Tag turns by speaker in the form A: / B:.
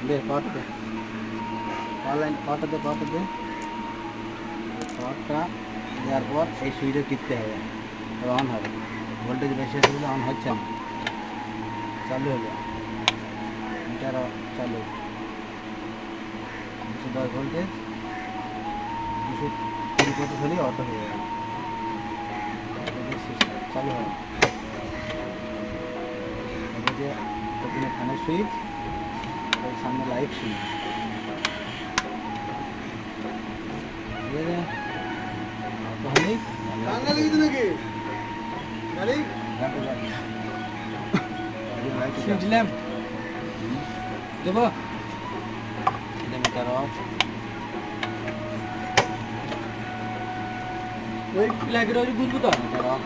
A: দে পাওয়ারটা দে, পাওয়ার লাইন পাওয়ারটা দে, পাওয়ারটা দে। পাওয়ারটা দেওয়ার পর এই সুইচে টিপতে হবে, অন হবে। ভোল্টেজ বেশি হয়ে গেলে অন হচ্ছে না, চালু হলো, মিটার চালু। 210 ভোল্টেজ 220 হলেই অটো হয়ে যাবে, চালু হবে। যে ওখানে ফ্যানের সুইচ, ওই সামনে লাইট সুইচ, ঠিক আছে। অটো হলেই সুইচ ল্যাম্প দেবো, মিটার অফ। ওই লাইটের বুঝবো তো, মিটার অফ।